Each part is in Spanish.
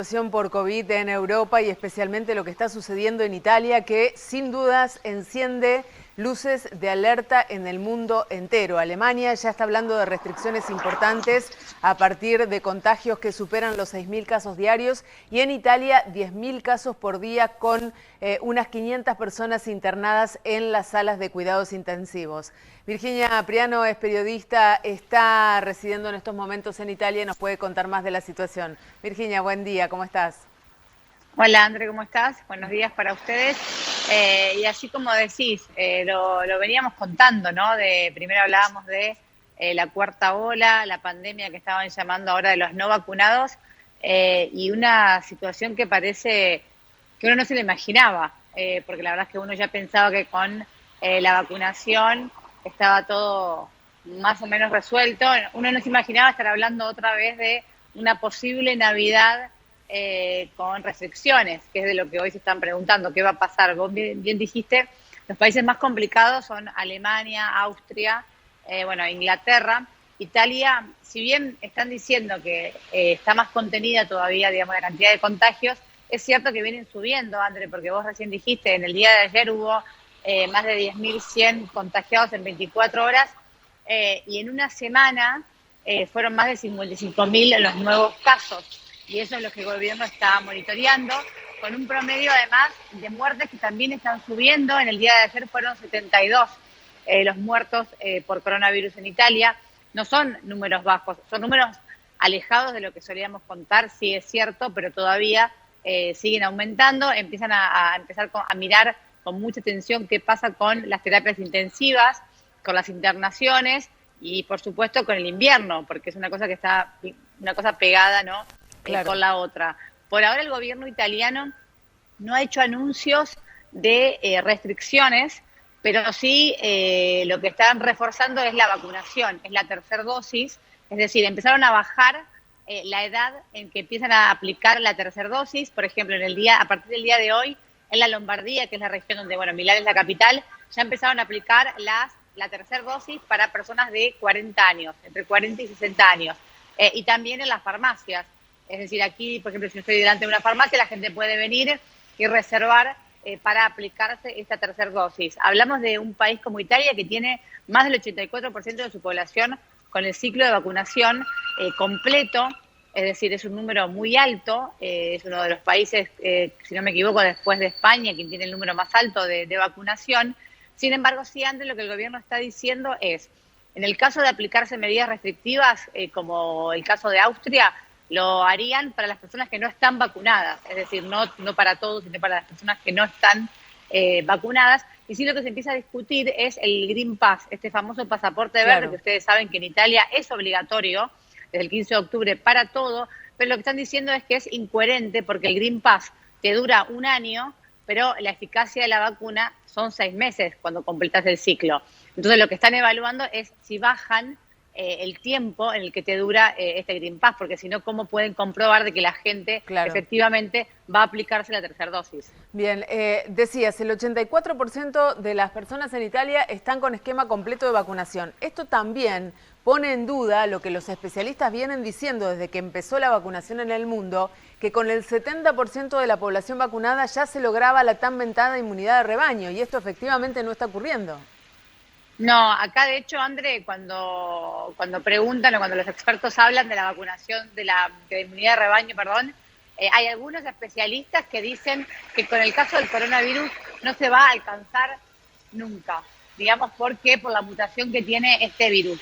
Situación por COVID en Europa y especialmente lo que está sucediendo en Italia, que sin dudas enciende luces de alerta en el mundo entero. Alemania ya está hablando de restricciones importantes a partir de contagios que superan los 6.000 casos diarios y en Italia 10.000 casos por día con unas 500 personas internadas en las salas de cuidados intensivos. Virginia Priano es periodista, está residiendo en estos momentos en Italia y nos puede contar más de la situación. Virginia, buen día, ¿cómo estás? Hola, André, ¿cómo estás? Buenos días para ustedes. Y así como decís, lo veníamos contando, ¿no? Primero hablábamos de la cuarta ola, la pandemia que estaban llamando ahora de los no vacunados, y una situación que parece que uno no se lo imaginaba, porque la verdad es que uno ya pensaba que con la vacunación estaba todo más o menos resuelto. Uno no se imaginaba estar hablando otra vez de una posible Navidad con restricciones, que es de lo que hoy se están preguntando, ¿qué va a pasar? Vos bien dijiste, los países más complicados son Alemania, Austria, bueno, Inglaterra. Italia, si bien están diciendo que está más contenida todavía, digamos, la cantidad de contagios, es cierto que vienen subiendo, André, porque vos recién dijiste, en el día de ayer hubo más de 10.100 contagiados en 24 horas, y en una semana fueron más de 55.000 los nuevos casos. Y eso es lo que el gobierno está monitoreando, con un promedio además de muertes que también están subiendo. En el día de ayer fueron 72 los muertos por coronavirus en Italia. No son números bajos, son números alejados de lo que solíamos contar, sí es cierto, pero todavía siguen aumentando. Empiezan a empezar a mirar con mucha atención qué pasa con las terapias intensivas, con las internaciones y por supuesto con el invierno, porque es una cosa que está una cosa pegada, ¿no? Claro. Con la otra. Por ahora el gobierno italiano no ha hecho anuncios de restricciones, pero sí lo que están reforzando es la vacunación, es la tercera dosis, es decir, empezaron a bajar la edad en que empiezan a aplicar la tercera dosis. Por ejemplo, a partir del día de hoy, en la Lombardía, que es la región donde, bueno, Milán es la capital, ya empezaron a aplicar la tercera dosis para personas de 40 años, entre 40 y 60 años, y también en las farmacias. Es decir, aquí, por ejemplo, si yo estoy delante de una farmacia, la gente puede venir y reservar para aplicarse esta tercera dosis. Hablamos de un país como Italia que tiene más del 84% de su población con el ciclo de vacunación completo, es decir, es un número muy alto, es uno de los países, si no me equivoco, después de España, quien tiene el número más alto de vacunación. Sin embargo, sí, antes lo que el gobierno está diciendo es, en el caso de aplicarse medidas restrictivas, como el caso de Austria, lo harían para las personas que no están vacunadas, es decir, no para todos, sino para las personas que no están vacunadas. Y sí, lo que se empieza a discutir es el Green Pass, este famoso pasaporte verde, Claro. que ustedes saben que en Italia es obligatorio desde el 15 de octubre para todo, pero lo que están diciendo es que es incoherente porque el Green Pass te dura un año, pero la eficacia de la vacuna son 6 meses cuando completas el ciclo. Entonces lo que están evaluando es si bajan el tiempo en el que te dura este Green Pass, porque si no, ¿cómo pueden comprobar de que la gente Claro. efectivamente va a aplicarse la tercera dosis? Bien, decías, el 84% de las personas en Italia están con esquema completo de vacunación. Esto también pone en duda lo que los especialistas vienen diciendo desde que empezó la vacunación en el mundo, que con el 70% de la población vacunada ya se lograba la tan mentada inmunidad de rebaño, y esto efectivamente no está ocurriendo. No, acá de hecho, André, cuando preguntan o cuando los expertos hablan de la vacunación, de la inmunidad de rebaño, perdón, hay algunos especialistas que dicen que con el caso del coronavirus no se va a alcanzar nunca, digamos, porque por la mutación que tiene este virus.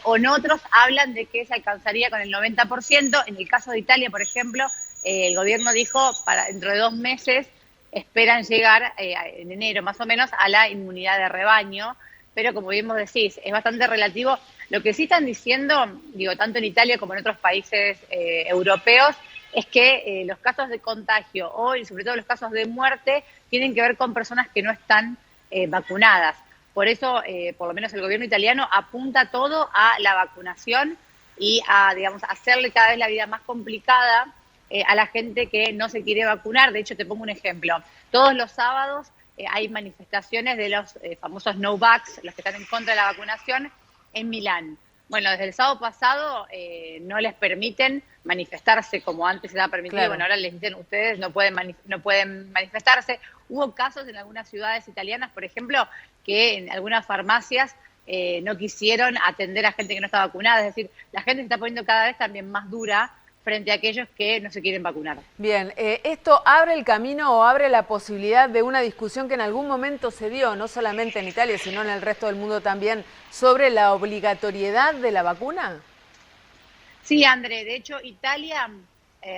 O en otros hablan de que se alcanzaría con el 90%. En el caso de Italia, por ejemplo, el gobierno dijo para dentro de 2 meses esperan llegar, en enero más o menos, a la inmunidad de rebaño, pero como bien vos decís, es bastante relativo. Lo que sí están diciendo, digo, tanto en Italia como en otros países europeos, es que los casos de contagio o sobre todo los casos de muerte tienen que ver con personas que no están vacunadas. Por eso, por lo menos el gobierno italiano apunta todo a la vacunación y a, digamos, hacerle cada vez la vida más complicada a la gente que no se quiere vacunar. De hecho, te pongo un ejemplo. Todos los sábados hay manifestaciones de los famosos no-vax, los que están en contra de la vacunación, en Milán. Bueno, desde el sábado pasado no les permiten manifestarse como antes se daba permitido. Claro. Bueno, ahora les dicen ustedes no pueden manifestarse. Hubo casos en algunas ciudades italianas, por ejemplo, que en algunas farmacias no quisieron atender a gente que no está vacunada. Es decir, la gente se está poniendo cada vez también más dura frente a aquellos que no se quieren vacunar. Bien, ¿esto abre el camino o abre la posibilidad de una discusión que en algún momento se dio, no solamente en Italia, sino en el resto del mundo también, sobre la obligatoriedad de la vacuna? Sí, André, de hecho Italia,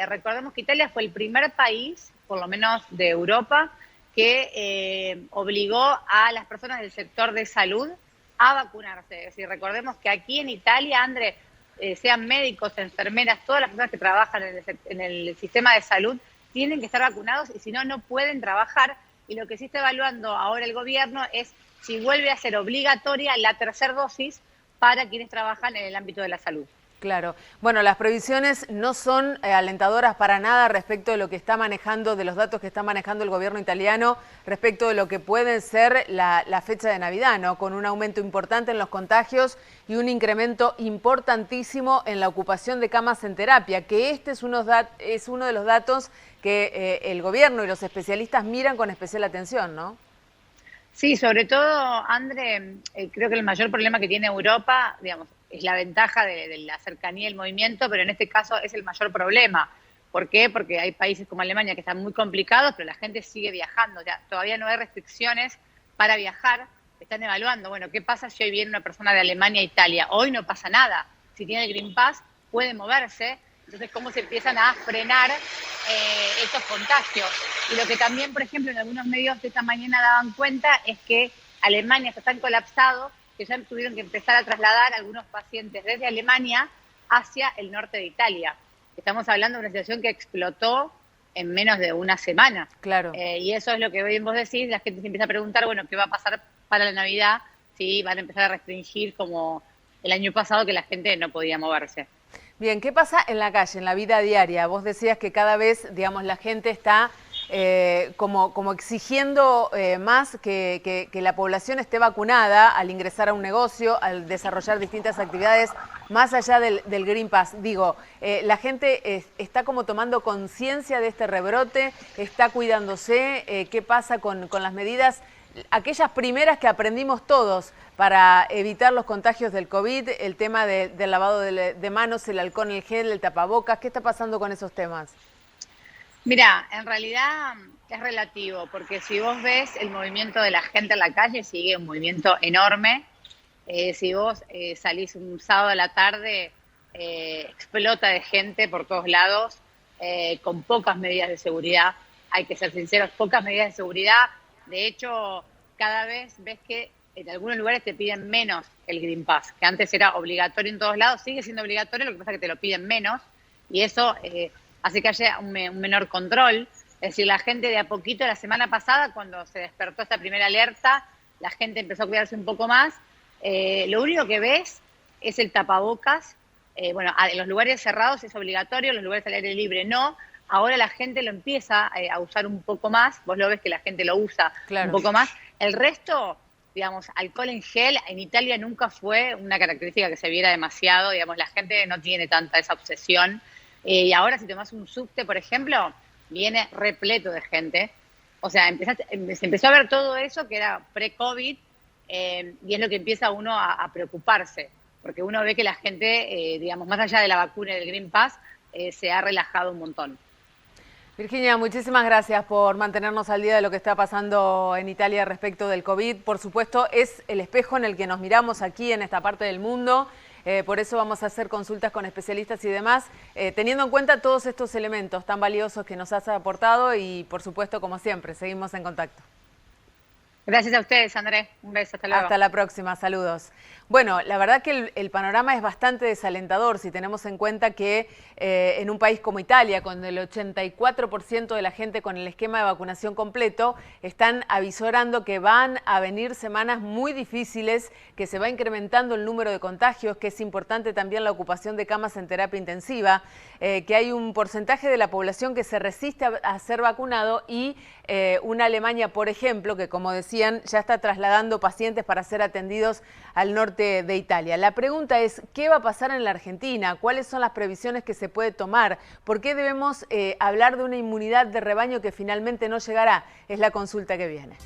recordemos que Italia fue el primer país, por lo menos de Europa, que obligó a las personas del sector de salud a vacunarse. Es decir, recordemos que aquí en Italia, André, sean médicos, enfermeras, todas las personas que trabajan en el sistema de salud tienen que estar vacunados y si no, no pueden trabajar. Y lo que sí está evaluando ahora el gobierno es si vuelve a ser obligatoria la tercera dosis para quienes trabajan en el ámbito de la salud. Claro. Bueno, las previsiones no son alentadoras para nada respecto de lo que está manejando, de los datos que está manejando el gobierno italiano, respecto de lo que puede ser la fecha de Navidad, ¿no? Con un aumento importante en los contagios y un incremento importantísimo en la ocupación de camas en terapia, que este es uno de los datos que el gobierno y los especialistas miran con especial atención, ¿no? Sí, sobre todo, André, creo que el mayor problema que tiene Europa, digamos, es la ventaja de la cercanía del movimiento, pero en este caso es el mayor problema. ¿Por qué? Porque hay países como Alemania que están muy complicados, pero la gente sigue viajando. Ya, todavía no hay restricciones para viajar. Están evaluando, bueno, ¿qué pasa si hoy viene una persona de Alemania a Italia? Hoy no pasa nada. Si tiene el Green Pass, puede moverse. Entonces, ¿cómo se empiezan a frenar estos contagios? Y lo que también, por ejemplo, en algunos medios de esta mañana daban cuenta es que Alemania está tan colapsado que ya tuvieron que empezar a trasladar a algunos pacientes desde Alemania hacia el norte de Italia. Estamos hablando de una situación que explotó en menos de una semana. Claro. Y eso es lo que bien vos decís, la gente se empieza a preguntar, bueno, ¿qué va a pasar para la Navidad? Si van a empezar a restringir como el año pasado que la gente no podía moverse. Bien, ¿qué pasa en la calle, en la vida diaria? Vos decías que cada vez, digamos, la gente está como exigiendo más que la población esté vacunada al ingresar a un negocio, al desarrollar distintas actividades, más allá del Green Pass. Digo, la gente está como tomando conciencia de este rebrote, está cuidándose. ¿Qué pasa con las medidas? Aquellas primeras que aprendimos todos para evitar los contagios del COVID, el tema del lavado de manos, el alcohol en el gel, el tapabocas. ¿Qué está pasando con esos temas? Mira, en realidad es relativo, porque si vos ves el movimiento de la gente en la calle, sigue un movimiento enorme. Si vos salís un sábado a la tarde, explota de gente por todos lados, con pocas medidas de seguridad. Hay que ser sinceros, pocas medidas de seguridad. De hecho, cada vez ves que en algunos lugares te piden menos el Green Pass, que antes era obligatorio en todos lados, sigue siendo obligatorio, lo que pasa es que te lo piden menos, y eso hace que haya un menor control. Es decir, la gente de a poquito, la semana pasada, cuando se despertó esta primera alerta, la gente empezó a cuidarse un poco más. Lo único que ves es el tapabocas. Bueno, en los lugares cerrados es obligatorio, en los lugares al aire libre no. Ahora la gente lo empieza a usar un poco más, vos lo ves que la gente lo usa un poco más. El resto, digamos, alcohol en gel, en Italia nunca fue una característica que se viera demasiado, digamos, la gente no tiene tanta esa obsesión. Y ahora si tomás un subte, por ejemplo, viene repleto de gente. O sea, se empezó a ver todo eso que era pre-COVID y es lo que empieza uno a preocuparse, porque uno ve que la gente, digamos, más allá de la vacuna y del Green Pass, se ha relajado un montón. Virginia, muchísimas gracias por mantenernos al día de lo que está pasando en Italia respecto del COVID. Por supuesto, es el espejo en el que nos miramos aquí en esta parte del mundo. Por eso vamos a hacer consultas con especialistas y demás, teniendo en cuenta todos estos elementos tan valiosos que nos has aportado y, por supuesto, como siempre, seguimos en contacto. Gracias a ustedes, Andrés. Un beso, hasta luego. Hasta la próxima, saludos. Bueno, la verdad que el panorama es bastante desalentador si tenemos en cuenta que en un país como Italia, con el 84% de la gente con el esquema de vacunación completo, están avisorando que van a venir semanas muy difíciles, que se va incrementando el número de contagios, que es importante también la ocupación de camas en terapia intensiva, que hay un porcentaje de la población que se resiste a ser vacunado y una Alemania, por ejemplo, que como decía, decían, ya está trasladando pacientes para ser atendidos al norte de Italia. La pregunta es, ¿qué va a pasar en la Argentina? ¿Cuáles son las previsiones que se puede tomar? ¿Por qué debemos hablar de una inmunidad de rebaño que finalmente no llegará? Es la consulta que viene.